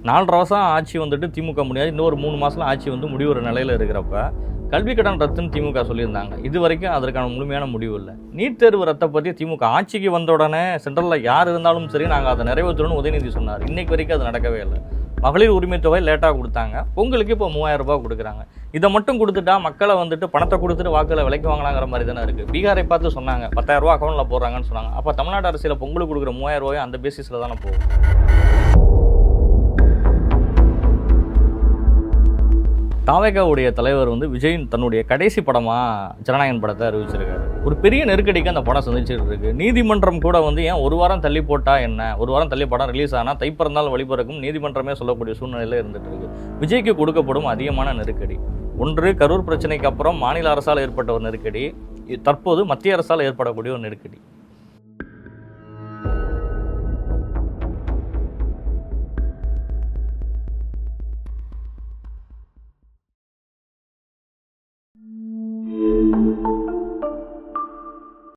4.5 வருஷம் ஆட்சி வந்துட்டு திமுக முடியாது, இன்னொரு 3 மாதம் ஆட்சி வந்து முடிவுற நிலையில் இருக்கிறப்ப கல்வி கடன் ரத்துன்னு திமுக சொல்லியிருந்தாங்க. இது வரைக்கும் அதற்கான முழுமையான முடிவு இல்லை. நீட் தேர்வு ரத்தை பற்றி திமுக ஆட்சிக்கு வந்த உடனே சென்ட்ரலில் யார் இருந்தாலும் சரி நாங்கள் அதை நிறைவேற்றணும்னு உதயநிதி சொன்னார். இன்னைக்கு வரைக்கும் அது நடக்கவே இல்லை. மகளிர் உரிமை தொகை லேட்டாக கொடுத்தாங்க, பொங்கலுக்கு இப்போ 3000 ரூபாய் கொடுக்குறாங்க. இதை மட்டும் கொடுத்துட்டா மக்களை வந்துட்டு பணத்தை கொடுத்துட்டு வாக்குகளை விலைக்கு வாங்கலாங்கிற மாதிரி தானே இருக்குது. பீகாரை பார்த்து சொன்னாங்க 10,000 ரூபா அக்கௌண்ட்டில் போடுறாங்கன்னு சொன்னாங்க. அப்போ தமிழ்நாடு அரசியல் பொங்கலுக்கு கொடுக்குற 3000 ரூபாயும் அந்த பேசிஸில் தானே போகும். தாவேகாவுடைய தலைவர் வந்து விஜய் தன்னுடைய கடைசி படமாக ஜனநாயகன் படத்தை அறிவிச்சிருக்காரு. ஒரு பெரிய நெருக்கடிக்கு அந்த படம் சந்திச்சுட்டு இருக்கு. நீதிமன்றம் கூட வந்து ஏன் 1 வாரம் தள்ளி போட்டால் என்ன, 1 வாரம் தள்ளி படம் ரிலீஸ் ஆனால் தைப்பிறந்தால் வழிபிறக்கும் நீதிமன்றமே சொல்லக்கூடிய சூழ்நிலையில் இருந்துட்டு இருக்கு. விஜய்க்கு கொடுக்கப்படும் அதிகமான நெருக்கடி ஒன்று கரூர் பிரச்சனைக்கு அப்புறம் மாநில அரசால் ஏற்பட்ட ஒரு நெருக்கடி, தற்போது மத்திய அரசால் ஏற்படக்கூடிய ஒரு நெருக்கடி.